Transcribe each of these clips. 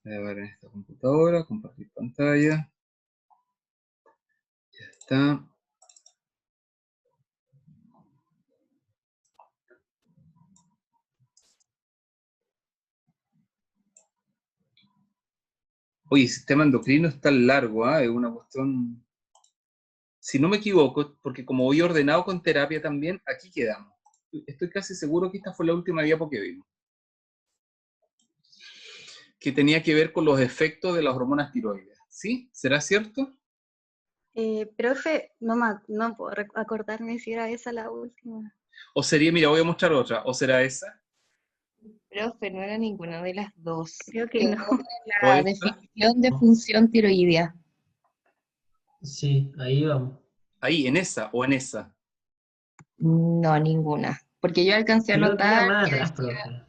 Voy a ver en esta computadora, compartir pantalla. Ya está. Oye, el sistema endocrino es tan largo, ¿ah? Es una cuestión... Si no me equivoco, porque como voy ordenado con terapia también, aquí quedamos. Estoy casi seguro que esta fue la última diapo que vimos. Que tenía que ver con los efectos de las hormonas tiroides. ¿Sí? ¿Será cierto? Profe, no puedo acordarme si era esa la última. O sería, mira, voy a mostrar otra. ¿O será esa? Profe, no era ninguna de las dos. Creo que no. ¿O La esta? definición de función tiroidea. Sí, ahí vamos. Ahí, en esa o en esa. No, ninguna. Porque yo alcancé a Creo que era notar más que atrás, profe.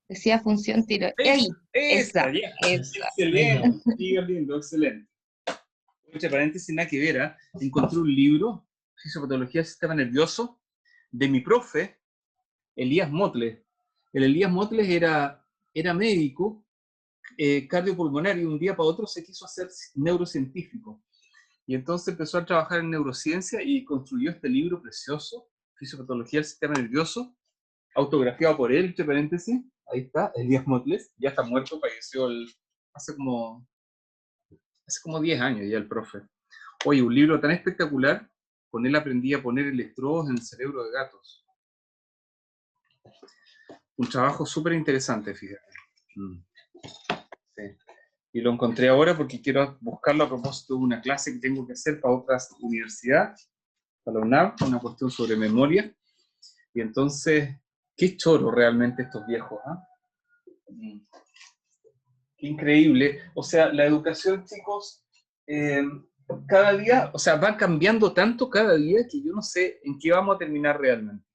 decía función tiroidea. ¡Ey! Esa, Esa, ya. esa. Excelente, sigue lindo, excelente. Entre paréntesis, nada que ver, ¿eh? Encontré un libro, Fisiopatología del Sistema Nervioso, de mi profe, Elías Motles. El Elías Motles era médico, cardiopulmonar, y un día para otro se quiso hacer neurocientífico. Y entonces empezó a trabajar en neurociencia y construyó este libro precioso, Fisiopatología del Sistema Nervioso, autografiado por él, entre paréntesis. Ahí está, Elías Motles, ya está muerto, falleció hace como 10 años ya el profe. Oye, un libro tan espectacular, con él aprendí a poner electrodos en el cerebro de gatos. Un trabajo súper interesante, fíjate. Sí. Y lo encontré ahora porque quiero buscarlo a propósito de una clase que tengo que hacer para otra universidad, para la UNAM, una cuestión sobre memoria. Y entonces, qué choro realmente estos viejos, ¿ah? Qué increíble. O sea, la educación, chicos, cada día, o sea, va cambiando tanto cada día que yo no sé en qué vamos a terminar realmente.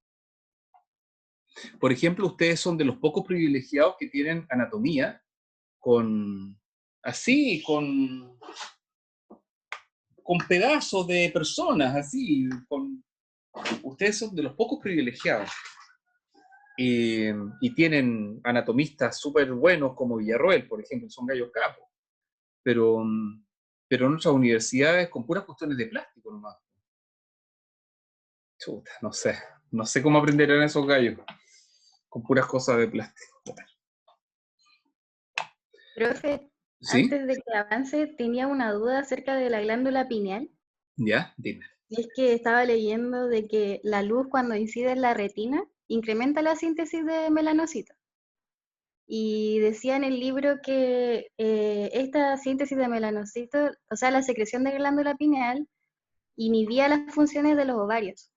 Por ejemplo, ustedes son de los pocos privilegiados que tienen anatomía con pedazos de personas, así, ustedes son de los pocos privilegiados. Y tienen anatomistas súper buenos como Villarroel, por ejemplo, son gallos capos. Pero en otras universidades con puras cuestiones de plástico nomás. Chuta, no sé cómo aprenderán esos gallos con puras cosas de plástico. Profe, ¿Sí? antes de que avance, tenía una duda acerca de la glándula pineal. ¿Ya? Dime. Y es que estaba leyendo de que la luz cuando incide en la retina incrementa la síntesis de melanocitos. Y decía en el libro que esta síntesis de melanocitos, o sea, la secreción de glándula pineal, inhibía las funciones de los ovarios.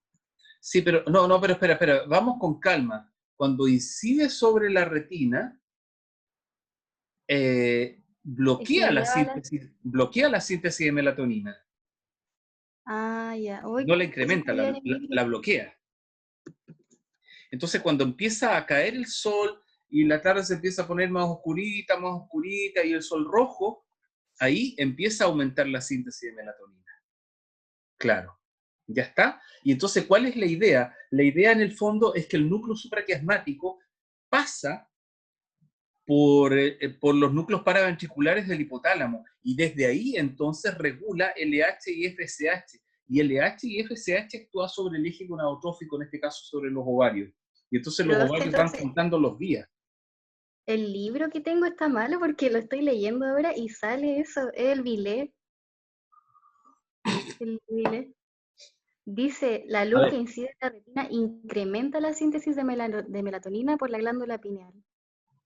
Sí, pero no, pero espera, vamos con calma. Cuando incide sobre la retina, bloquea la síntesis de melatonina. Ah, ya. Uy, No la eso incrementa, sabía en el libro. la bloquea. Entonces, cuando empieza a caer el sol y la tarde se empieza a poner más oscurita, y el sol rojo, ahí empieza a aumentar la síntesis de melatonina. Claro, ya está. Y entonces, ¿cuál es la idea? La idea en el fondo es que el núcleo supraquiasmático pasa por los núcleos paraventriculares del hipotálamo y desde ahí entonces regula LH y FSH. Y LH y FSH actúa sobre el eje gonadotrófico, en este caso sobre los ovarios. Y entonces los ovarios van juntando los días. El libro que tengo está malo porque lo estoy leyendo ahora y sale eso, es el Vilé. El Vilé. Dice, la luz que incide en la retina incrementa la síntesis de melatonina por la glándula pineal.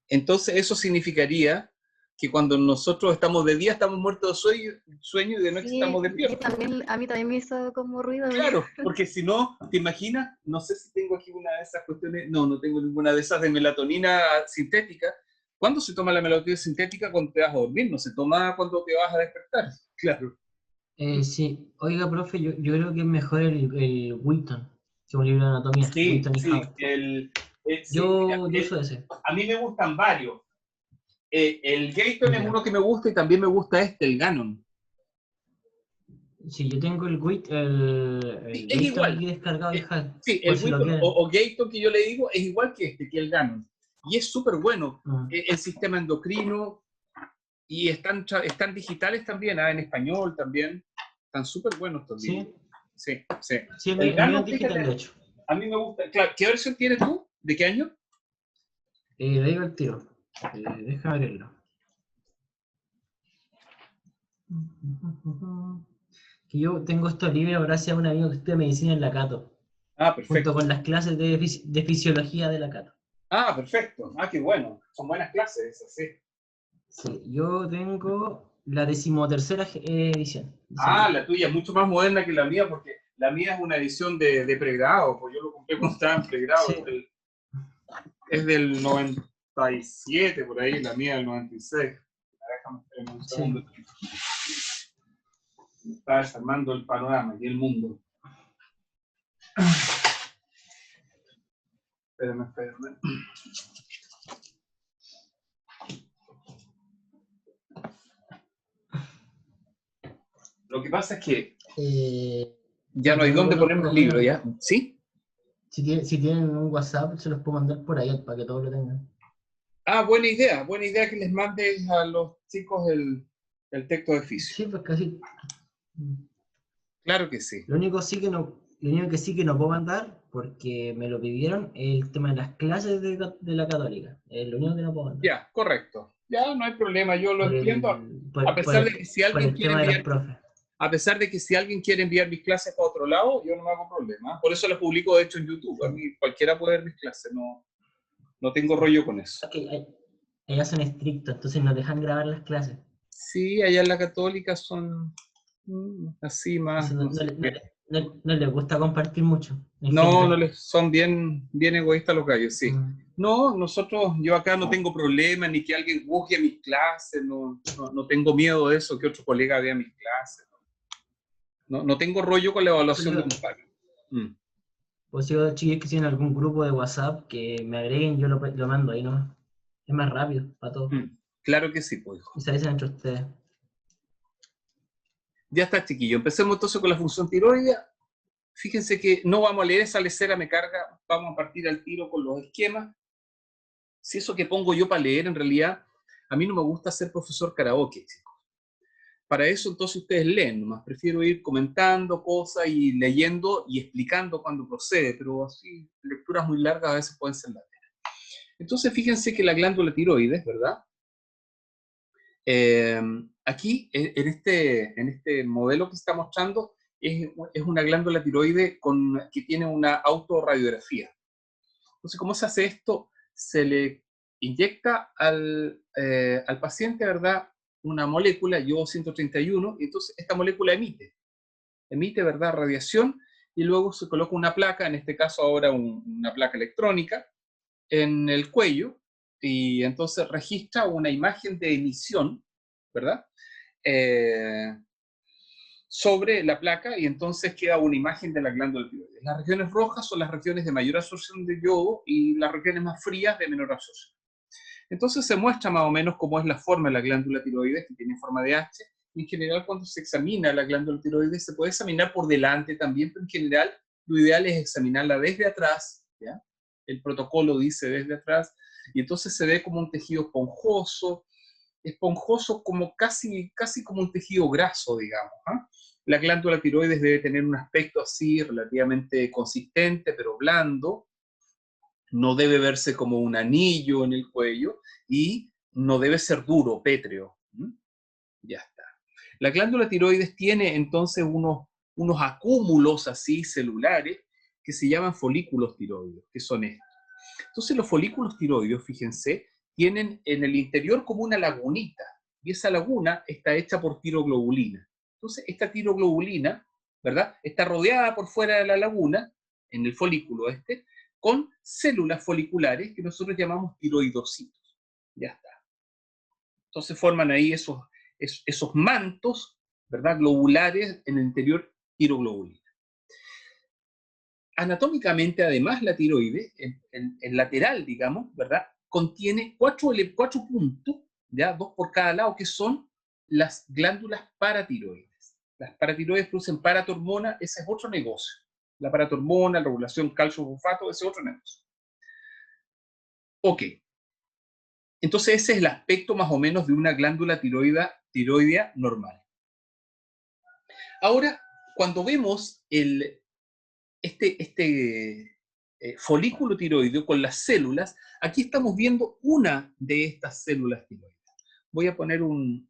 Entonces eso significaría que cuando nosotros estamos de día estamos muertos de sueño y de noche estamos despiertos. A mí también me hizo como ruido. Claro, porque si no, ¿te imaginas? No sé si tengo aquí una de esas cuestiones. No tengo ninguna de esas de melatonina sintética. ¿Cuándo se toma la melatonina sintética? Cuando te vas a dormir, no se toma cuando te vas a despertar. Claro. Sí, oiga, profe, yo creo que es mejor el Wheaton, que un libro de anatomía. Sí, Wheaton y sí, Howe. sí, Yo uso ese. A mí me gustan varios. El Gayton es uno que me gusta y también me gusta el Gannon. Sí, yo tengo el Wheaton, Sí, es Wheaton igual. aquí descargado, Sí, el Wheaton o que yo le digo es igual que el Gannon. Y es súper bueno. El sistema endocrino, Y están digitales también, en español también. Están súper buenos también. ¿Sí? Sí, sí. Sí, El el mío Nano, es digital, fíjate, de hecho. a mí me gusta. Claro, ¿qué versión tienes tú? ¿De qué año? Le digo el tiro. Déjame abrirlo. Que yo tengo estos libros gracias a un amigo que estudia medicina en la Cato, Ah, junto perfecto. con las clases de fisiología de la Cato. Ah, perfecto. Ah, qué bueno. Son buenas clases esas, sí. Sí, yo tengo la 13ª edición de ese Ah, libro. la tuya es mucho más moderna que la mía, porque la mía es una edición de pregrado, pues yo lo compré cuando estaba en pregrado. Sí. Es del 97, por ahí, la mía del 96. Déjame esperar un segundo. Sí. Está desarmando el panorama y el mundo. Espérame. Lo que pasa es que ya no hay Yo dónde poner más libros, ¿ya? ¿Sí? si tienen un WhatsApp, se los puedo mandar por ahí para que todos lo tengan. Ah, buena idea que les mandes a los chicos el texto de oficio. Sí, pues casi. Claro que sí. Lo único que sí que no puedo mandar, porque me lo pidieron, es el tema de las clases de la Católica. Es lo único que no puedo mandar. Ya, correcto. Ya, no hay problema, yo lo entiendo. A Por pesar de que si por alguien el quiere tema de los enviar, profes. a pesar de que si alguien quiere enviar mis clases para otro lado, yo no me hago problema. Por eso las publico, de hecho, en YouTube. A mí cualquiera puede ver mis clases, no tengo rollo con eso. Okay, ellas son estrictos, entonces nos dejan grabar las clases. Sí, allá en la Católica son así más, Entonces no sé. no les gusta compartir mucho, en No general. son bien egoístas los gallos, sí. Mm. No, yo acá no tengo problema, ni que alguien juzgue mis clases, no tengo miedo de eso, que otro colega vea mis clases. No tengo rollo con la evaluación de un par. Pues si los chiquillos que tienen algún grupo de WhatsApp que me agreguen, yo lo mando ahí nomás. Es más rápido para todos. Claro que sí, pues, hijo. Y se avisan entre ustedes. Ya está, chiquillo. Empecemos entonces con la función tiroidea. Fíjense que no vamos a leer esa lecera, me carga. Vamos a partir al tiro con los esquemas. Si eso que pongo yo para leer, en realidad, a mí no me gusta ser profesor karaoke, chicos. Para eso entonces ustedes leen, nomás prefiero ir comentando cosas y leyendo y explicando cuando procede, pero así lecturas muy largas a veces pueden ser largas. Entonces fíjense que la glándula tiroides, ¿verdad? Aquí, en este modelo que está mostrando, es una glándula tiroide que tiene una autorradiografía. Entonces, ¿cómo se hace esto? Se le inyecta al paciente, ¿verdad?, una molécula, yodo 131, y entonces esta molécula emite, ¿verdad?, radiación, y luego se coloca una placa, en este caso ahora una placa electrónica, en el cuello, y entonces registra una imagen de emisión, ¿verdad?, sobre la placa, y entonces queda una imagen de la glándula tiroides. Las regiones rojas son las regiones de mayor absorción de yodo y las regiones más frías de menor absorción. Entonces se muestra más o menos cómo es la forma de la glándula tiroides, que tiene forma de H, y en general cuando se examina la glándula tiroides se puede examinar por delante también, pero en general lo ideal es examinarla desde atrás, ¿ya? El protocolo dice desde atrás, y entonces se ve como un tejido esponjoso como casi como un tejido graso, digamos. La glándula tiroides debe tener un aspecto así relativamente consistente, pero blando. No debe verse como un anillo en el cuello y no debe ser duro, pétreo. Ya está. La glándula tiroides tiene entonces unos acúmulos así celulares que se llaman folículos tiroides, que son estos. Entonces los folículos tiroides, fíjense, tienen en el interior como una lagunita, y esa laguna está hecha por tiroglobulina. Entonces esta tiroglobulina, ¿verdad?, está rodeada por fuera de la laguna, en el folículo con células foliculares que nosotros llamamos tiroidocitos. Ya está. Entonces forman ahí esos mantos, ¿verdad?, globulares en el interior tiroglobulina. Anatómicamente, además, la tiroides, en lateral, digamos, ¿verdad?, contiene cuatro puntos, ¿ya?, 2 por cada lado, que son las glándulas paratiroides. Las paratiroides producen paratormona, ese es otro negocio. La paratormona, la regulación calcio-fosfato, ese es otro negocio. Ok. Entonces ese es el aspecto más o menos de una glándula tiroidea normal. Ahora, cuando vemos este folículo tiroideo con las células, aquí estamos viendo una de estas células tiroideas. Voy a poner un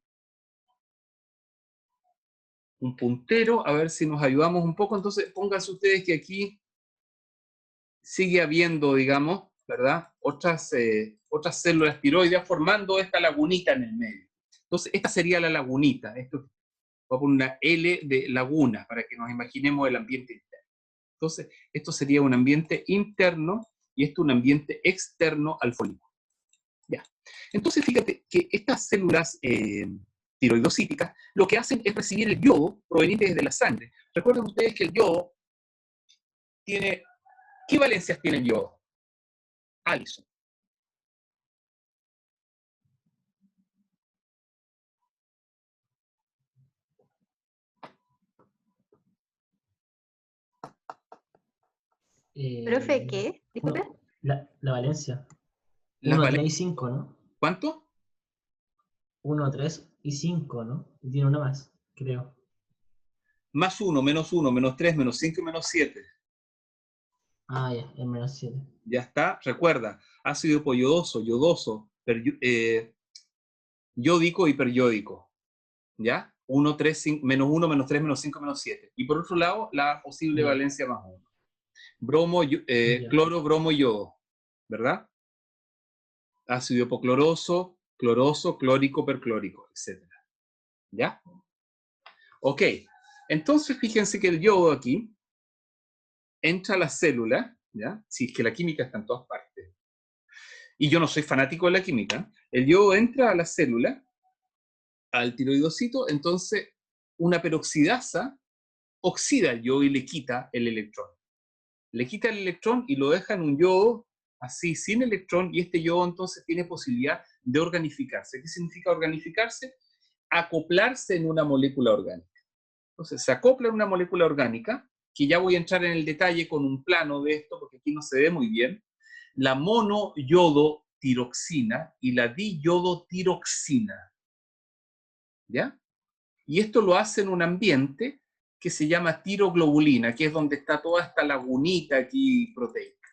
puntero, a ver si nos ayudamos un poco. Entonces, pónganse ustedes que aquí sigue habiendo, digamos, ¿verdad? Otras células tiroideas formando esta lagunita en el medio. Entonces, esta sería la lagunita. Esto, voy a poner una L de laguna para que nos imaginemos el ambiente interno. Entonces, esto sería un ambiente interno y esto un ambiente externo al folículo. Ya. Entonces, fíjate que estas células tiroidocíticas lo que hacen es recibir el yodo proveniente desde la sangre. Recuerden ustedes que el yodo tiene... ¿Qué valencias tiene el yodo? Alison. ¿Profe qué? Disculpe. La valencia. Las 1, 3 y 5, ¿no? ¿Cuánto? 1, 3 y 5, ¿no? Y tiene una más, creo. Más 1, menos 3, menos 5 y menos 7. Ah, ya, el menos 7. Ya está. Recuerda, ácido hipoyodoso, yodoso, yódico y hiperyódico. ¿Ya? 1, 3, 5, menos 1, menos 3, menos 5, menos 7. Y por otro lado, la posible valencia más 1. Bromo, cloro, bromo y yodo. ¿Verdad? Ácido hipocloroso, cloroso, clórico, perclórico, etc. ¿Ya? Ok. Entonces, fíjense que el yodo aquí entra a la célula, ¿ya? Si es que la química está en todas partes. Y yo no soy fanático de la química. El yodo entra a la célula, al tiroidocito, entonces una peroxidasa oxida el yodo y le quita el electrón. Le quita el electrón y lo deja en un yodo así, sin electrón, y este yodo entonces tiene posibilidad de organificarse. ¿Qué significa organificarse? Acoplarse en una molécula orgánica. Entonces se acopla en una molécula orgánica, que ya voy a entrar en el detalle con un plano de esto, porque aquí no se ve muy bien, la monoyodotiroxina y la diyodotiroxina. ¿Ya? Y esto lo hace en un ambiente que se llama tiroglobulina, que es donde está toda esta lagunita aquí proteica.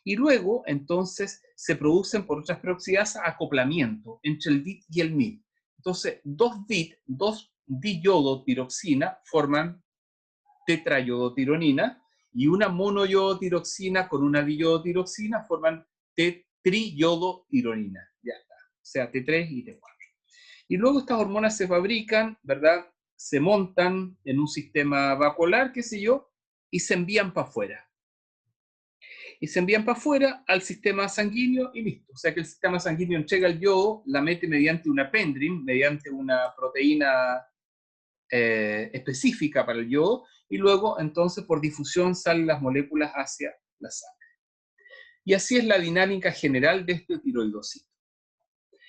Y luego, entonces, se producen por otras peroxidasas acoplamiento entre el DIT y el MIT. Entonces, dos diyodotiroxina forman tetrayodotironina y una monoyodotiroxina con una diyodotiroxina forman tetriyodotironina. Ya está. O sea, T3 y T4. Y luego estas hormonas se fabrican, ¿verdad? Se montan en un sistema vacuolar, qué sé yo, y se envían para afuera. Y se envían para afuera al sistema sanguíneo y listo. O sea que el sistema sanguíneo entrega el yodo, la mete mediante una pendrin, mediante una proteína específica para el yodo, y luego entonces por difusión salen las moléculas hacia la sangre. Y así es la dinámica general de este tiroidocito.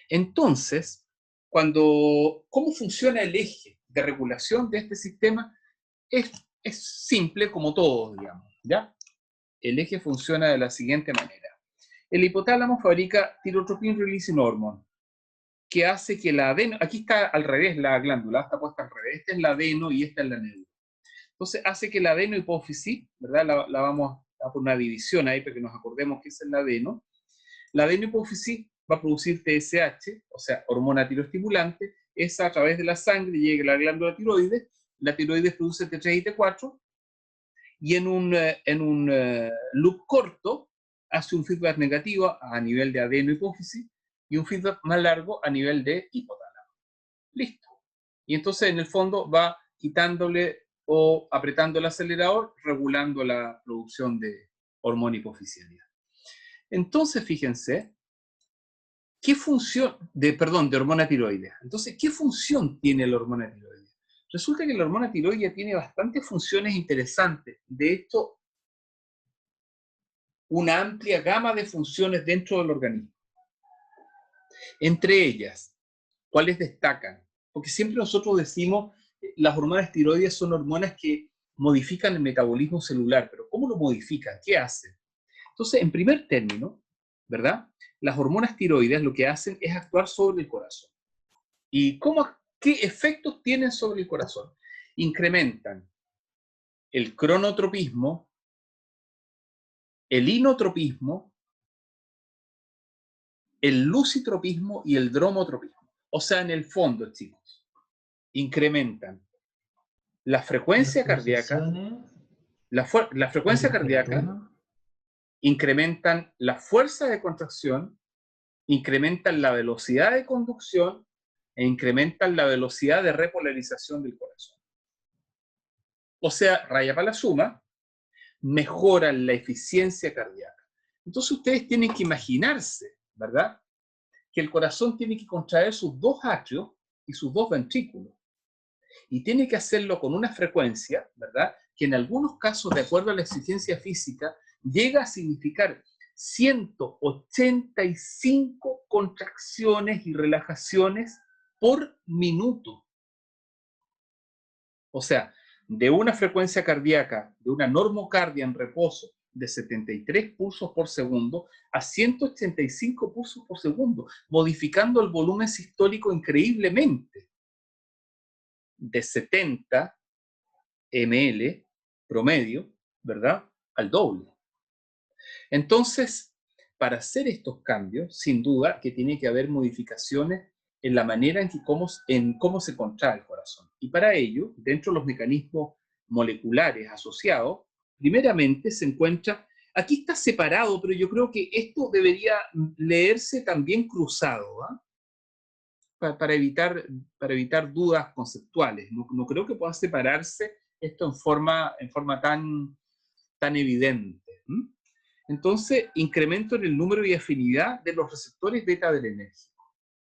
Entonces, ¿cómo funciona el eje de regulación de este sistema? Es simple como todo, digamos, ¿ya? El eje funciona de la siguiente manera. El hipotálamo fabrica tirotropin releasing hormone, que hace que la adeno, aquí está al revés la glándula, está puesta al revés, esta es la adeno y esta es la médula. Entonces hace que la adenohipófisis, ¿verdad? La vamos a poner una división ahí para que nos acordemos que esa es la adeno. La adenohipófisis va a producir TSH, o sea, hormona tiroestimulante, esa a través de la sangre llega a la glándula tiroides, la tiroides produce T3 y T4, y en un loop corto hace un feedback negativo a nivel de adenohipófisis y un feedback más largo a nivel de hipotálamo. Listo. Y entonces en el fondo va quitándole o apretando el acelerador, regulando la producción de hormona hipofisialidad. Entonces, fíjense, ¿qué función, de hormona tiroidea? Entonces, ¿qué función tiene la hormona tiroidea? Resulta que la hormona tiroidea tiene bastantes funciones interesantes. De hecho, una amplia gama de funciones dentro del organismo. Entre ellas, ¿cuáles destacan? Porque siempre nosotros decimos, las hormonas tiroideas son hormonas que modifican el metabolismo celular, pero ¿cómo lo modifican? ¿Qué hacen? Entonces, en primer término, ¿verdad? Las hormonas tiroides lo que hacen es actuar sobre el corazón. ¿Y qué efectos tienen sobre el corazón? Incrementan el cronotropismo, el inotropismo, el lucitropismo y el dromotropismo. O sea, en el fondo, chicos, incrementan la frecuencia cardíaca, la frecuencia cardíaca, incrementan la fuerza de contracción, incrementan la velocidad de conducción e incrementan la velocidad de repolarización del corazón. O sea, raya para la suma, mejoran la eficiencia cardíaca. Entonces ustedes tienen que imaginarse, ¿verdad?, que el corazón tiene que contraer sus dos atrios y sus dos ventrículos. Y tiene que hacerlo con una frecuencia, ¿verdad?, que en algunos casos, de acuerdo a la exigencia física, llega a significar 185 contracciones y relajaciones por minuto. O sea, de una frecuencia cardíaca, de una normocardia en reposo de 73 pulsos por segundo a 185 pulsos por segundo, modificando el volumen sistólico increíblemente, de 70 ml promedio, ¿verdad?, al doble. Entonces, para hacer estos cambios, sin duda que tiene que haber modificaciones en la manera en cómo se contrae el corazón. Y para ello, dentro de los mecanismos moleculares asociados, primeramente se encuentra, aquí está separado, pero yo creo que esto debería leerse también cruzado, ¿eh?, para evitar dudas conceptuales. No creo que pueda separarse esto en forma tan evidente. Entonces, incremento en el número y afinidad de los receptores beta-adrenérgicos.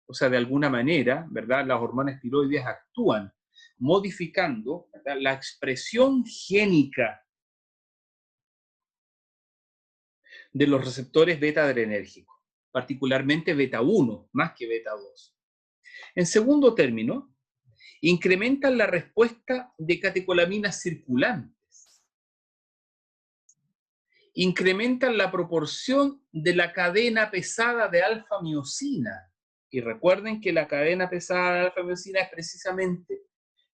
O sea, de alguna manera, ¿verdad?, las hormonas tiroides actúan modificando, ¿verdad?, la expresión génica de los receptores beta-adrenérgicos, particularmente beta-1, más que beta-2. En segundo término, incrementan la respuesta de catecolaminas circulantes. Incrementan la proporción de la cadena pesada de alfa-miosina. Y recuerden que la cadena pesada de alfa-miosina es precisamente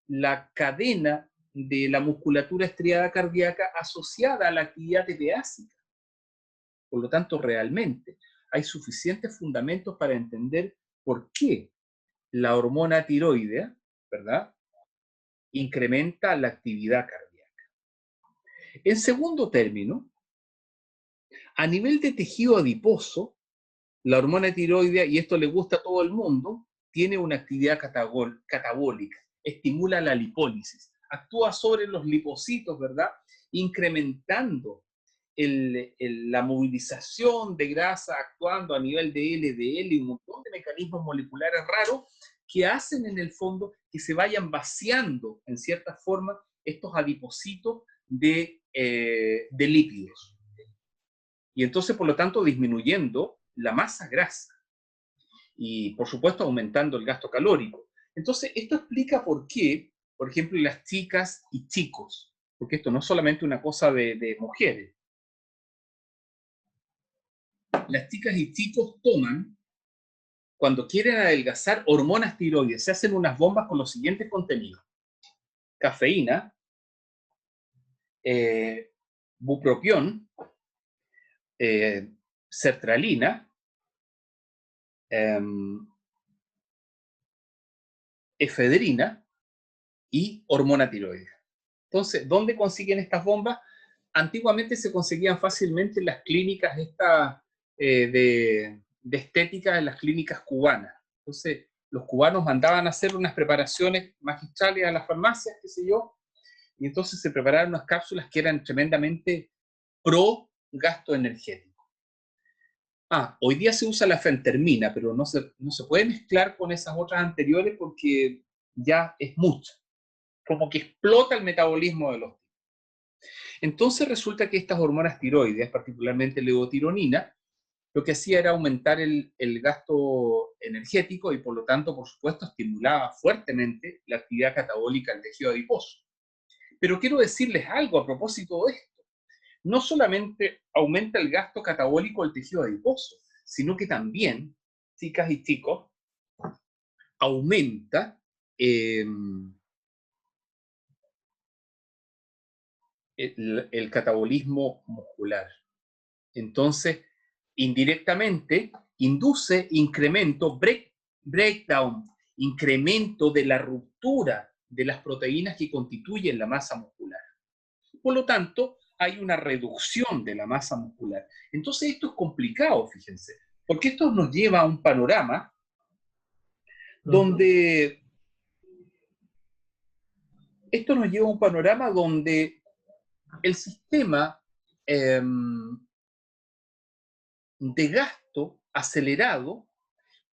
la cadena de la musculatura estriada cardíaca asociada a la actividad tepeácica. Por lo tanto, realmente hay suficientes fundamentos para entender por qué la hormona tiroidea, ¿verdad?, incrementa la actividad cardíaca. En segundo término, a nivel de tejido adiposo, la hormona tiroidea, y esto le gusta a todo el mundo, tiene una actividad catabólica, estimula la lipólisis, actúa sobre los lipocitos, ¿verdad?, incrementando la movilización de grasa, actuando a nivel de LDL y un montón de mecanismos moleculares raros que hacen en el fondo que se vayan vaciando, en cierta forma, estos adipocitos de lípidos. Y entonces, por lo tanto, disminuyendo la masa grasa y, por supuesto, aumentando el gasto calórico. Entonces, esto explica por qué, por ejemplo, las chicas y chicos, porque esto no es solamente una cosa de mujeres, las chicas y chicos toman, cuando quieren adelgazar, hormonas tiroides, se hacen unas bombas con los siguientes contenidos: cafeína, bupropión, sertralina, efedrina y hormona tiroidea. Entonces, ¿dónde consiguen estas bombas? Antiguamente se conseguían fácilmente en las clínicas de estética, en las clínicas cubanas. Entonces, los cubanos mandaban a hacer unas preparaciones magistrales a las farmacias, qué sé yo, y entonces se prepararon unas cápsulas que eran tremendamente pro gasto energético. Hoy día se usa la fentermina, pero no se puede mezclar con esas otras anteriores porque ya es mucho. Como que explota el metabolismo de los tipos. Entonces resulta que estas hormonas tiroides, particularmente levotironina, lo que hacía era aumentar el gasto energético y por lo tanto, por supuesto, estimulaba fuertemente la actividad catabólica del tejido adiposo. Pero quiero decirles algo a propósito de esto. No solamente aumenta el gasto catabólico del tejido adiposo, sino que también, chicas y chicos, aumenta el catabolismo muscular. Entonces, indirectamente, induce incremento, breakdown, incremento de la ruptura de las proteínas que constituyen la masa muscular. Por lo tanto, hay una reducción de la masa muscular. Entonces, esto es complicado, fíjense, porque esto nos lleva a un panorama donde el sistema de gasto acelerado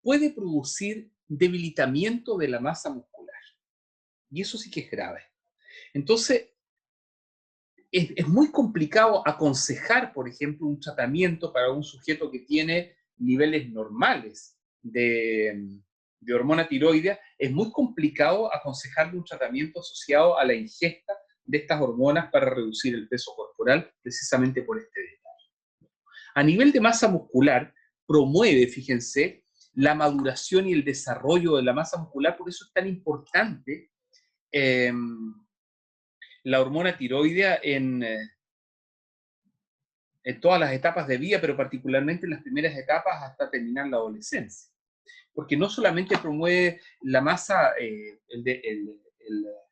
puede producir debilitamiento de la masa muscular. Y eso sí que es grave. Entonces, es muy complicado aconsejar, por ejemplo, un tratamiento para un sujeto que tiene niveles normales de hormona tiroidea. Es muy complicado aconsejarle un tratamiento asociado a la ingesta de estas hormonas para reducir el peso corporal, precisamente por este detalle. A nivel de masa muscular, promueve, fíjense, la maduración y el desarrollo de la masa muscular. Por eso es tan importante la hormona tiroidea en todas las etapas de vida, pero particularmente en las primeras etapas hasta terminar la adolescencia. Porque no solamente promueve la masa,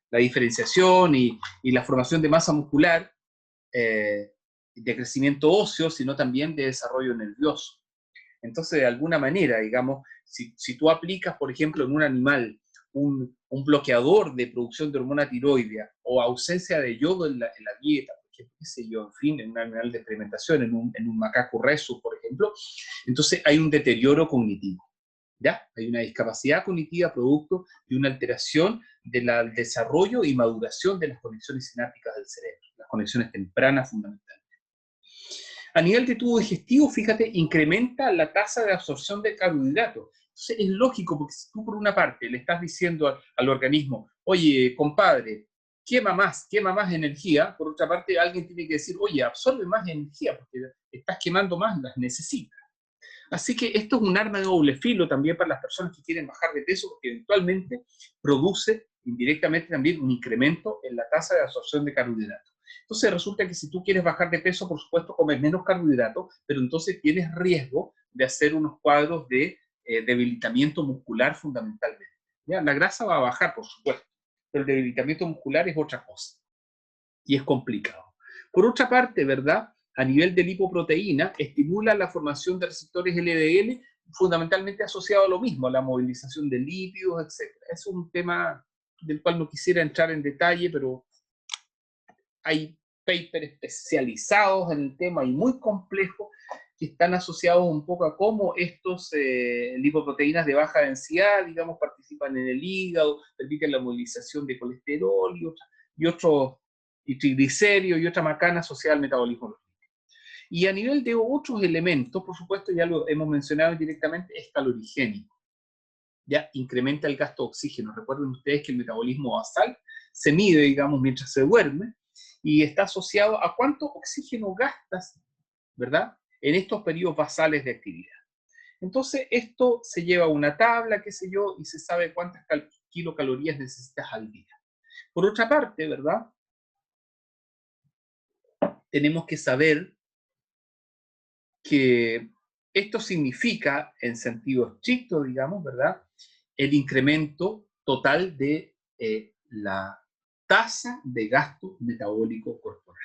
la diferenciación y la formación de masa muscular, de crecimiento óseo, sino también de desarrollo nervioso. Entonces, de alguna manera, digamos, si tú aplicas, por ejemplo, en un animal un bloqueador de producción de hormona tiroidea o ausencia de yodo en la dieta, por ejemplo, qué sé yo, en fin, en un animal de experimentación, en un macaco rhesus, por ejemplo, entonces hay un deterioro cognitivo, ¿ya? Hay una discapacidad cognitiva producto de una alteración del desarrollo y maduración de las conexiones sinápticas del cerebro, las conexiones tempranas fundamentales. A nivel de tubo digestivo, fíjate, incrementa la tasa de absorción de carbohidratos. Entonces es lógico, porque si tú por una parte le estás diciendo al organismo, oye, compadre, quema más energía, por otra parte alguien tiene que decir, oye, absorbe más energía, porque estás quemando más, las necesitas. Así que esto es un arma de doble filo también para las personas que quieren bajar de peso, porque eventualmente produce indirectamente también un incremento en la tasa de absorción de carbohidratos. Entonces resulta que si tú quieres bajar de peso, por supuesto comes menos carbohidratos, pero entonces tienes riesgo de hacer unos cuadros de debilitamiento muscular fundamentalmente. ¿Ya? La grasa va a bajar, por supuesto, pero el debilitamiento muscular es otra cosa y es complicado. Por otra parte, ¿verdad? A nivel de lipoproteína, estimula la formación de receptores LDL, fundamentalmente asociado a lo mismo, a la movilización de lípidos, etc. Es un tema del cual no quisiera entrar en detalle, pero hay papers especializados en el tema y muy complejos que están asociados un poco a cómo estos lipoproteínas de baja densidad, digamos, participan en el hígado, permiten la movilización de colesterol y triglicéridos y otra macana asociada al metabolismo. Y a nivel de otros elementos, por supuesto, ya lo hemos mencionado directamente, es calorigénico. Ya incrementa el gasto de oxígeno. Recuerden ustedes que el metabolismo basal se mide, digamos, mientras se duerme, y está asociado a cuánto oxígeno gastas, ¿verdad?, en estos periodos basales de actividad. Entonces, esto se lleva a una tabla, qué sé yo, y se sabe cuántas kilocalorías necesitas al día. Por otra parte, ¿verdad?, tenemos que saber que esto significa, en sentido estricto, digamos, ¿verdad?, el incremento total de la tasa de gasto metabólico corporal.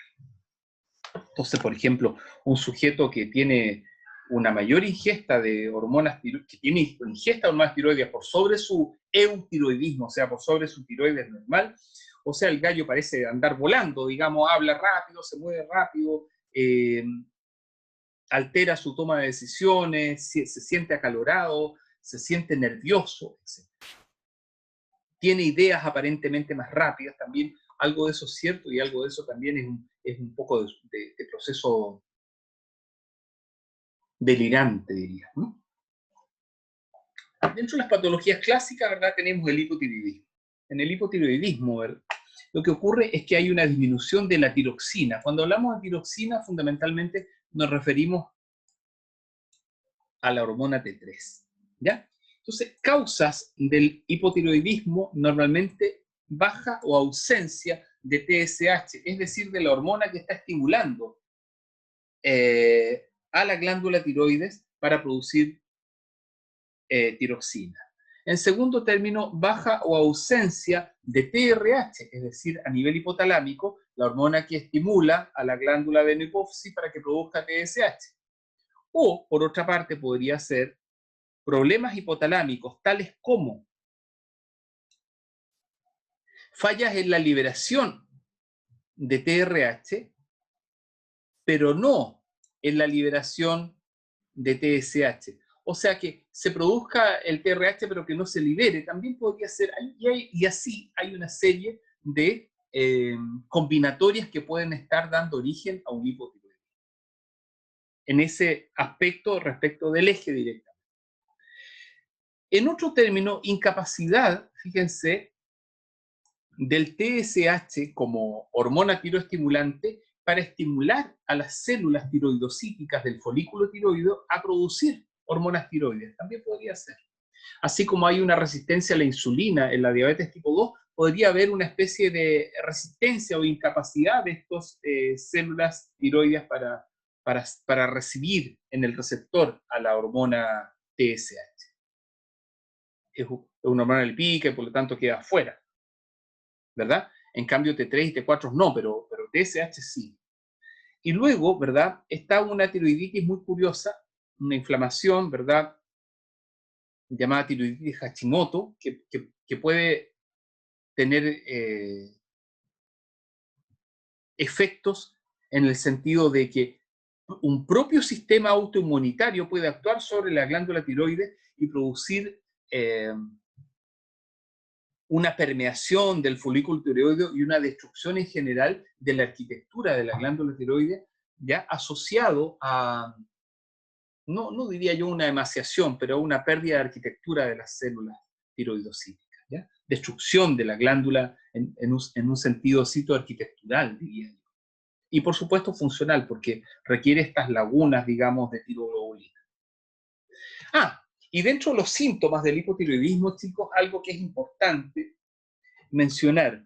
Entonces, por ejemplo, un sujeto que tiene una mayor ingesta de hormonas, que tiene ingesta de hormonas tiroideas por sobre su eutiroidismo, o sea, por sobre su tiroides normal, o sea, el gallo parece andar volando, digamos, habla rápido, se mueve rápido, altera su toma de decisiones, se siente acalorado, se siente nervioso, etc. Tiene ideas aparentemente más rápidas también. Algo de eso es cierto y algo de eso también es un poco de proceso delirante, diría, ¿no? Dentro de las patologías clásicas, ¿verdad?, tenemos el hipotiroidismo. En el hipotiroidismo, ¿verdad?, lo que ocurre es que hay una disminución de la tiroxina. Cuando hablamos de tiroxina, fundamentalmente nos referimos a la hormona T3, ¿ya? Entonces, causas del hipotiroidismo normalmente baja o ausencia de TSH, es decir, de la hormona que está estimulando a la glándula tiroides para producir tiroxina. En segundo término, baja o ausencia de TRH, es decir, a nivel hipotalámico, la hormona que estimula a la glándula adenohipófisis para que produzca TSH. O, por otra parte, podría ser problemas hipotalámicos, tales como fallas en la liberación de TRH, pero no en la liberación de TSH. O sea, que se produzca el TRH pero que no se libere, también podría ser, y así hay una serie de combinatorias que pueden estar dando origen a un hipotiroidismo. En ese aspecto respecto del eje directamente. En otro término, incapacidad, fíjense, del TSH como hormona tiroestimulante para estimular a las células tiroidocíticas del folículo tiroideo a producir hormonas tiroides. También podría ser. Así como hay una resistencia a la insulina en la diabetes tipo 2, podría haber una especie de resistencia o incapacidad de estas células tiroides para recibir en el receptor a la hormona TSH. Es una hormona del pique, por lo tanto queda afuera, ¿verdad? En cambio T3 y T4 no, pero TSH sí. Y luego, ¿verdad? Está una tiroiditis muy curiosa, una inflamación, ¿verdad? Llamada tiroiditis Hashimoto, que puede tener efectos en el sentido de que un propio sistema autoinmunitario puede actuar sobre la glándula tiroides y producir una permeación del folículo tiroideo y una destrucción en general de la arquitectura de la glándula tiroides, ya asociado a, no diría yo una emaciación, pero una pérdida de arquitectura de las células tiroidocíticas, ¿ya? Destrucción de la glándula en un sentido citoarquitectural, diría yo. Y por supuesto funcional, porque requiere estas lagunas, digamos, de tiroglobulina. Y dentro de los síntomas del hipotiroidismo, chicos, algo que es importante mencionar.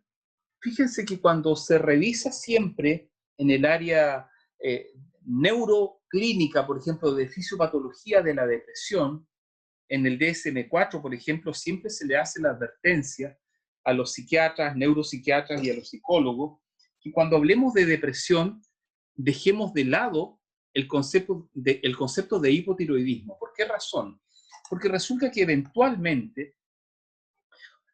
Fíjense que cuando se revisa siempre en el área neuroclínica, por ejemplo, de fisiopatología de la depresión, en el DSM-4, por ejemplo, siempre se le hace la advertencia a los psiquiatras, neuropsiquiatras y a los psicólogos, que cuando hablemos de depresión, dejemos de lado el concepto de hipotiroidismo. ¿Por qué razón? Porque resulta que eventualmente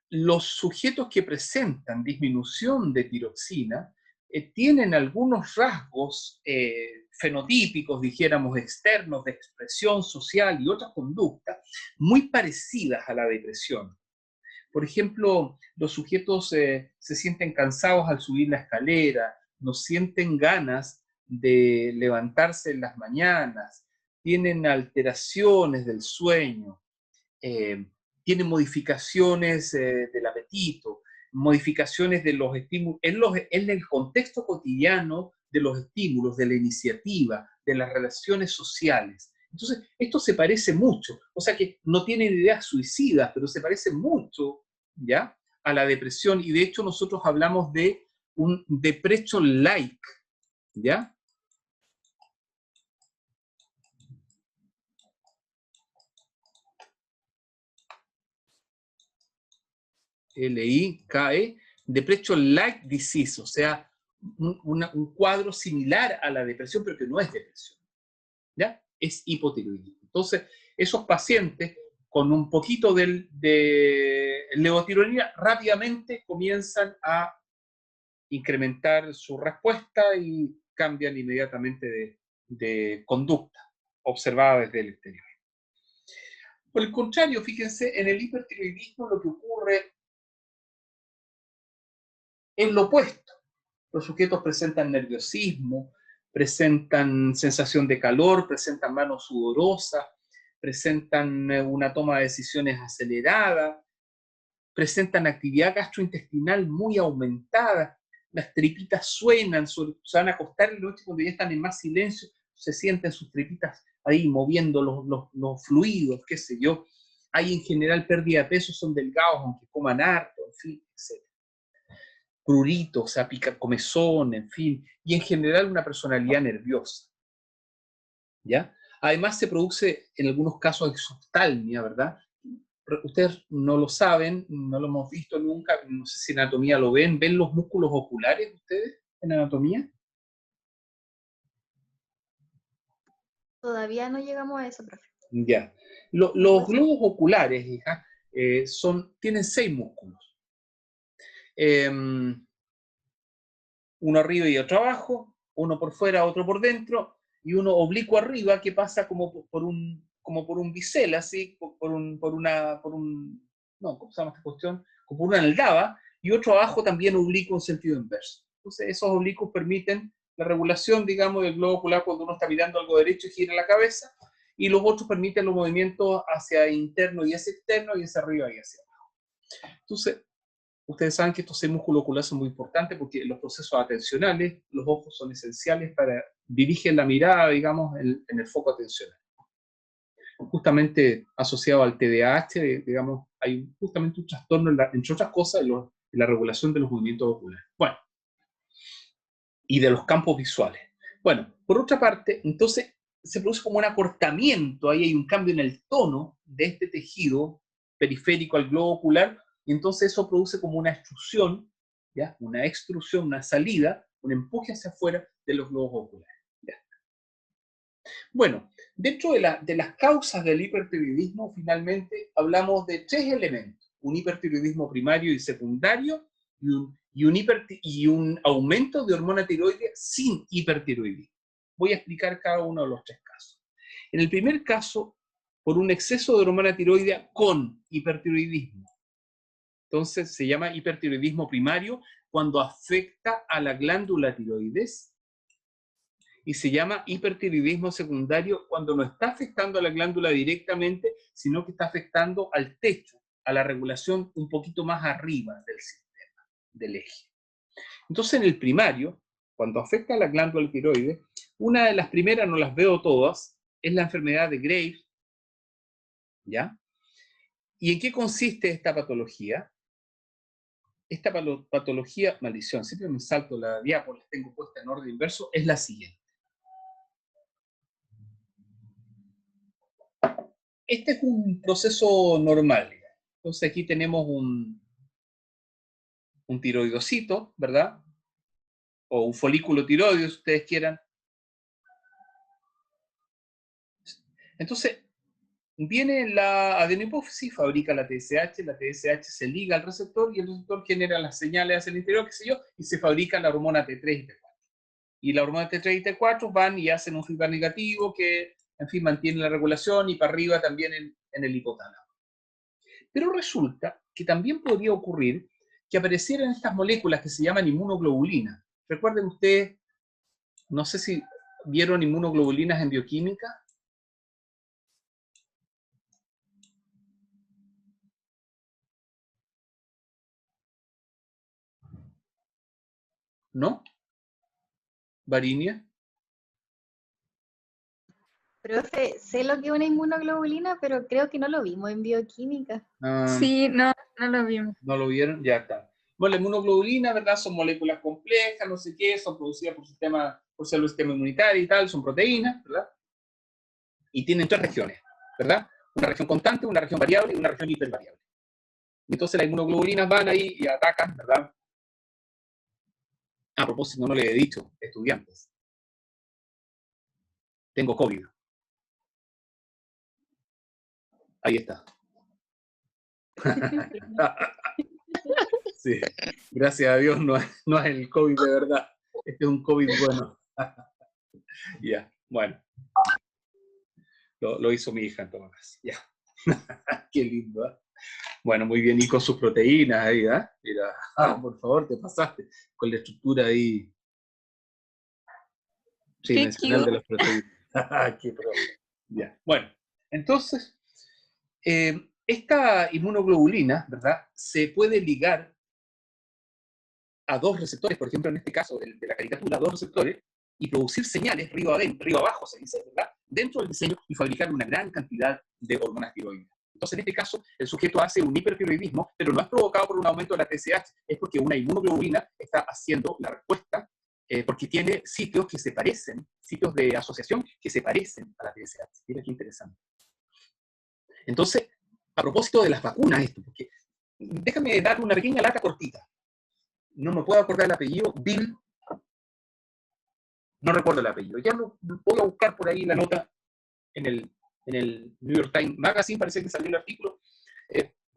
los sujetos que presentan disminución de tiroxina tienen algunos rasgos fenotípicos, dijéramos, externos de expresión social y otras conductas muy parecidas a la depresión. Por ejemplo, los sujetos se sienten cansados al subir la escalera, no sienten ganas de levantarse en las mañanas, tienen alteraciones del sueño, tienen modificaciones del apetito, modificaciones de los estímulos, en el contexto cotidiano de los estímulos, de la iniciativa, de las relaciones sociales. Entonces, esto se parece mucho, o sea que no tienen ideas suicidas, pero se parece mucho, ¿ya?, a la depresión, y de hecho nosotros hablamos de un depression-like, ¿ya? L-I-K-E, depression-like disease, o sea, un cuadro similar a la depresión, pero que no es depresión, ¿ya? Es hipotiroidismo. Entonces, esos pacientes con un poquito de levotiroidina rápidamente comienzan a incrementar su respuesta y cambian inmediatamente de conducta observada desde el exterior. Por el contrario, fíjense, en el hipertiroidismo lo que ocurre es lo opuesto. Los sujetos presentan nerviosismo, presentan sensación de calor, presentan manos sudorosas, presentan una toma de decisiones acelerada, presentan actividad gastrointestinal muy aumentada, las tripitas suenan, se van a acostar en la noche cuando ya están en más silencio, se sienten sus tripitas ahí moviendo los fluidos, qué sé yo. Hay en general pérdida de peso, son delgados, aunque coman harto, en fin, etc. Prurito, o sea, pica, comezón, en fin, y en general una personalidad nerviosa, ¿ya? Además se produce en algunos casos exoftalmia, ¿verdad? Ustedes no lo saben, no lo hemos visto nunca, no sé si en anatomía lo ven. ¿Ven los músculos oculares ustedes en anatomía? Todavía no llegamos a eso, profe. Ya. Los globos oculares, hija, tienen 6 músculos. Uno arriba y otro abajo, uno por fuera, otro por dentro, y uno oblicuo arriba que pasa como por un bisel, así, no, ¿cómo se llama esta cuestión? Como por una aldaba, y otro abajo también oblicuo en sentido inverso. Entonces esos oblicuos permiten la regulación, digamos, del globo ocular cuando uno está mirando algo derecho y gira la cabeza, y los otros permiten los movimientos hacia interno y hacia externo, y hacia arriba y hacia abajo. Entonces, ustedes saben que estos 6 músculos oculares son muy importantes porque los procesos atencionales, los ojos son esenciales para dirigir la mirada, digamos, en el foco atencional. Justamente asociado al TDAH, digamos, hay justamente un trastorno, entre otras cosas, en la regulación de los movimientos oculares. Bueno, y de los campos visuales. Bueno, por otra parte, entonces se produce como un acortamiento, ahí hay un cambio en el tono de este tejido periférico al globo ocular, y entonces eso produce como una extrusión, ¿ya? Una extrusión, una salida, un empuje hacia afuera de los globos oculares. ¿Ya? Bueno, dentro de las causas del hipertiroidismo, finalmente hablamos de 3 elementos: un hipertiroidismo primario y secundario, y un aumento de hormona tiroidea sin hipertiroidismo. Voy a explicar cada uno de los 3 casos. En el primer caso, por un exceso de hormona tiroidea con hipertiroidismo. Entonces se llama hipertiroidismo primario cuando afecta a la glándula tiroides, y se llama hipertiroidismo secundario cuando no está afectando a la glándula directamente, sino que está afectando al techo, a la regulación un poquito más arriba del sistema, del eje. Entonces en el primario, cuando afecta a la glándula tiroides, una de las primeras, no las veo todas, es la enfermedad de Graves, ¿ya? ¿Y en qué consiste esta patología? Esta patología, maldición, siempre me salto la diapo, las tengo puesta en orden inverso, es la siguiente. Este es un proceso normal. Entonces aquí tenemos un tiroidocito, ¿verdad? O un folículo tiroideo, si ustedes quieran. Entonces, viene la adenopófisis, fabrica la TSH se liga al receptor y el receptor genera las señales hacia el interior, qué sé yo, y se fabrica la hormona T3 y T4. Y la hormona T3 y T4 van y hacen un feedback negativo que, en fin, mantiene la regulación, y para arriba también en el hipotálamo. Pero resulta que también podría ocurrir que aparecieran estas moléculas que se llaman inmunoglobulinas. Recuerden ustedes, no sé si vieron inmunoglobulinas en bioquímica. ¿No? ¿Varinia? Profe, sé lo que es una inmunoglobulina, pero creo que no lo vimos en bioquímica. Sí, no, no lo vimos. ¿No lo vieron? Ya está. Bueno, la inmunoglobulina, ¿verdad? Son moléculas complejas, no sé qué, son producidas por células del sistema inmunitario y tal, son proteínas, ¿verdad? Y tienen 3 regiones, ¿verdad? Una región constante, una región variable y una región hipervariable. Entonces las inmunoglobulinas van ahí y atacan, ¿verdad? A propósito, no le he dicho, estudiantes. Tengo COVID. Ahí está. Sí, gracias a Dios no es el COVID de verdad. Este es un COVID bueno. Ya, bueno. Lo hizo mi hija en todo caso. Ya. Qué lindo, ¿eh? Bueno, muy bien. Y con sus proteínas ahí, ¿eh? Mira, por favor, te pasaste con la estructura ahí tridimensional de las proteínas. Qué pro. Ya. Bueno, entonces, esta inmunoglobulina, ¿verdad? Se puede ligar a 2 receptores, por ejemplo, en este caso de la caricatura, 2 receptores, y producir señales río abajo, se dice, ¿verdad?, dentro del diseño y fabricar una gran cantidad de hormonas tiroides. Entonces, en este caso, el sujeto hace un hipertiroidismo, pero no es provocado por un aumento de la TSH, es porque una inmunoglobulina está haciendo la respuesta, porque tiene sitios que se parecen, sitios de asociación que se parecen a la TSH. Mira qué interesante. Entonces, a propósito de las vacunas, esto, porque déjame dar una pequeña lata cortita. No me puedo acordar el apellido, Bill, no recuerdo el apellido. Ya lo voy a buscar por ahí la nota en el New York Times Magazine, parece que salió el artículo.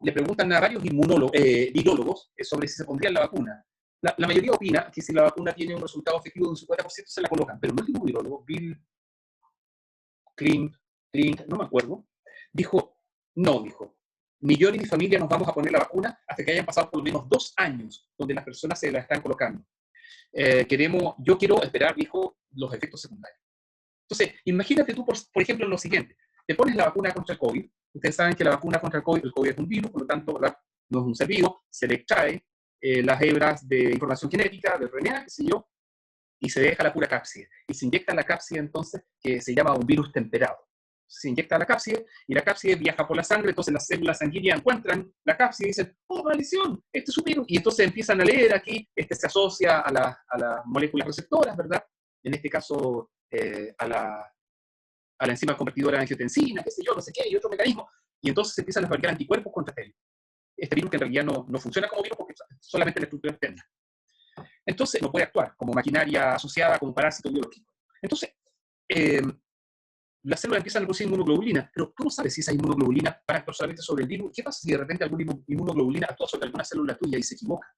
Le preguntan a varios virólogos sobre si se pondrían la vacuna. La mayoría opina que si la vacuna tiene un resultado efectivo de un 50% se la colocan, pero el último virólogo, Bill Klink, no me acuerdo, dijo, ni yo ni mi familia nos vamos a poner la vacuna hasta que hayan pasado por lo menos 2 años donde las personas se la están colocando. Yo quiero esperar, dijo, los efectos secundarios. Entonces, imagínate tú, por ejemplo, lo siguiente. Te pones la vacuna contra el COVID. Ustedes saben que la vacuna contra el COVID es un virus, por lo tanto, ¿verdad?, no es un ser vivo. Se le extrae las hebras de información genética, de RNA, qué sé yo, y se deja la pura cápside. Y se inyecta la cápside, entonces, que se llama un virus temperado. Se inyecta la cápside y la cápside viaja por la sangre, entonces las células sanguíneas encuentran la cápside y dicen, ¡oh, maldición! Este es un virus. Y entonces empiezan a leer aquí, se asocia a las moléculas receptoras, ¿verdad? En este caso, a la enzima convertidora de angiotensina, qué sé yo, no sé qué, y otro mecanismo. Y entonces se empiezan a fabricar anticuerpos contra este virus que en realidad no funciona como virus porque solamente la estructura externa. Entonces no puede actuar como maquinaria asociada, como parásito biológico. Entonces, las células empiezan a producir inmunoglobulina, pero tú no sabes si esa inmunoglobulina van a actuar solamente sobre el virus. ¿Qué pasa si de repente alguna inmunoglobulina actúa sobre alguna célula tuya y se equivoca?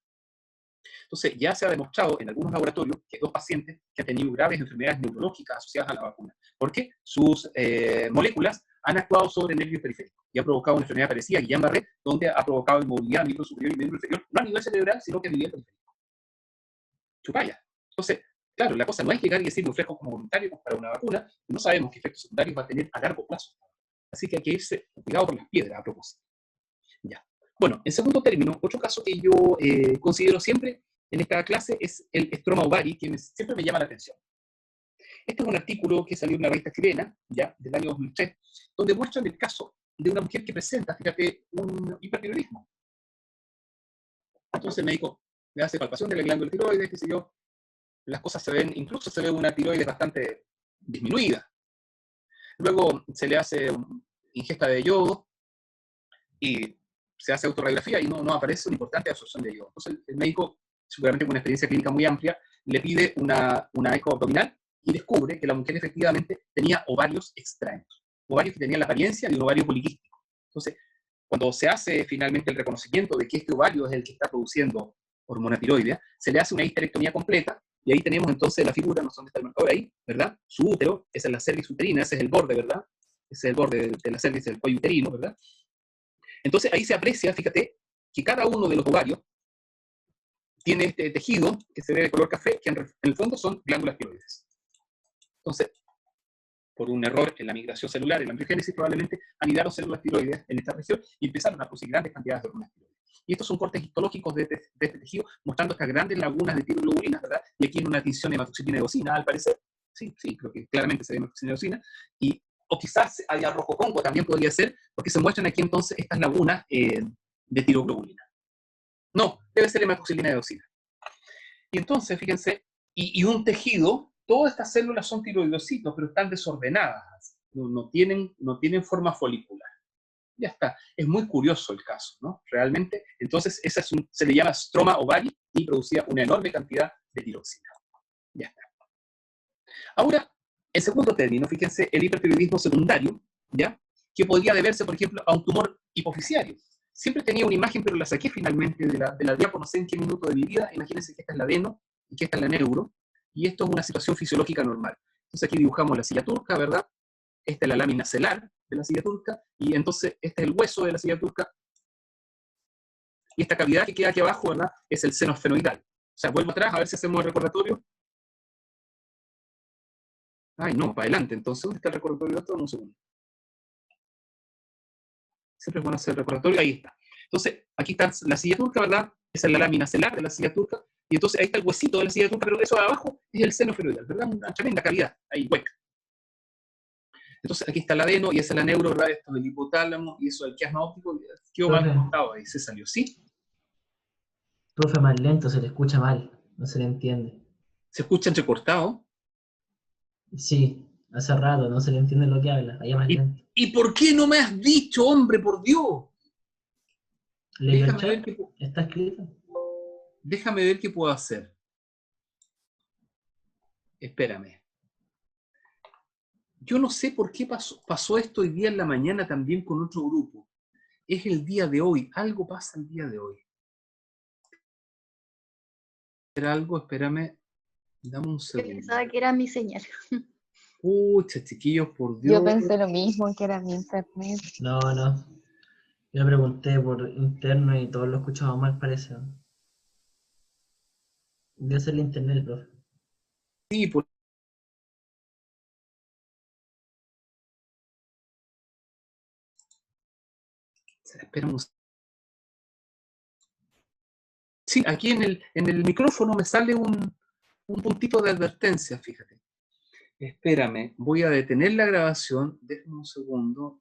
Entonces, ya se ha demostrado en algunos laboratorios que 2 pacientes que han tenido graves enfermedades neurológicas asociadas a la vacuna, porque sus moléculas han actuado sobre el nervio periférico y ha provocado una enfermedad parecida a Guillain-Barré, donde ha provocado inmovilidad a miembro superior y miembro inferior, no a nivel cerebral, sino que a nivel periférico. Chupalla. Entonces, claro, la cosa no es llegar y decir, me ofrezco como voluntario para una vacuna, no sabemos qué efectos secundarios va a tener a largo plazo. Así que hay que irse cuidado por las piedras a propósito. Ya. Bueno, en segundo término, otro caso que yo considero siempre en esta clase es el estroma ovari, que siempre me llama la atención. Este es un artículo que salió en una revista chilena, ya, del año 2003, donde muestran el caso de una mujer que presenta, fíjate, un hipertiroidismo. Entonces el médico le hace palpación de la glándula tiroides, qué sé yo, las cosas se ven, incluso se ve una tiroides bastante disminuida. Luego se le hace ingesta de yodo y se hace autorradiografía y no aparece una importante absorción de yodo. Entonces el médico, seguramente con una experiencia clínica muy amplia, le pide una eco abdominal y descubre que la mujer efectivamente tenía ovarios extraños, ovarios que tenían la apariencia de un ovario poliquístico. Entonces, cuando se hace finalmente el reconocimiento de que este ovario es el que está produciendo hormona tiroidea, se le hace una histerectomía completa y ahí tenemos entonces la figura, no sé dónde está el marcador ahí, ¿verdad? Su útero, esa es la cervix uterina, ese es el borde, ¿verdad? Ese es el borde de la cervix del cuello uterino, ¿verdad? Entonces ahí se aprecia, fíjate, que cada uno de los ovarios tiene este tejido que se ve de color café, que en el fondo son glándulas tiroides. Entonces, por un error en la migración celular, en la embriogénesis, probablemente anidaron células tiroides en esta región y empezaron a producir grandes cantidades de hormonas tiroides. Y estos son cortes histológicos de este tejido, mostrando estas grandes lagunas de tiroglobulina, ¿verdad? Y aquí en una tinción de hematoxilina eosina, al parecer. Sí, creo que claramente se ve hematoxilina eosina. O quizás haya rojo congo, también podría ser, porque se muestran aquí entonces estas lagunas de tiroglobulina. No, debe ser hematoxilina eosina. Y entonces, fíjense, y un tejido, todas estas células son tiroidocitos, pero están desordenadas, no tienen forma folicular. Ya está, es muy curioso el caso, ¿no? Realmente, entonces, se le llama stroma ovari y producía una enorme cantidad de tiroxina. Ya está. Ahora, en segundo término, fíjense, el hipertiroidismo secundario, ¿ya? Que podría deberse, por ejemplo, a un tumor hipofisiario. Siempre tenía una imagen, pero la saqué finalmente de la diapo, no sé en qué minuto de mi vida. Imagínense que esta es la adeno y que esta es la neuro, y esto es una situación fisiológica normal. Entonces aquí dibujamos la silla turca, ¿verdad? Esta es la lámina celar de la silla turca, y entonces este es el hueso de la silla turca, y esta cavidad que queda aquí abajo, ¿verdad? Es el seno esfenoidal. O sea, vuelvo atrás a ver si hacemos el recordatorio. Ay, no, para adelante. Entonces, ¿dónde está el recordatorio de esto? Un segundo. Siempre es bueno hacer el recordatorio. Ahí está. Entonces, aquí está la silla turca, ¿verdad? Esa es la lámina celar de la silla turca. Y entonces ahí está el huesito de la silla trunca, pero eso de abajo es el seno esferoidal, ¿verdad? Una tremenda cavidad, ahí hueca. Entonces aquí está el adeno y esa es la neuro, ¿verdad? Esto del hipotálamo y eso del quiasma óptico quedó mal Profe. cortado ahí, se salió, ¿sí? Profe, más lento, se le escucha mal, no se le entiende. ¿Se escucha entrecortado? Sí, hace rato, no se le entiende lo que habla, allá más lento. ¿Y por qué no me has dicho, hombre, por Dios? ¿Leyó el Déjame ver chat? ¿Está escrito? déjame ver qué puedo hacer. Espérame. Yo no sé por qué pasó esto hoy día en la mañana también con otro grupo. Es el día de hoy. Algo pasa el día de hoy. Algo, espérame. Dame un Yo segundo. pensaba que era mi señal. Pucha, chiquillos, por Dios. Yo pensé lo mismo, que era mi internet. No, no. Yo le pregunté por interno y todos lo escuchamos mal, parece. Debe ser el internet, profe. Sí, espera un... Sí, aquí en el micrófono me sale un puntito de advertencia, fíjate. Espérame, voy a detener la grabación. Déjame un segundo.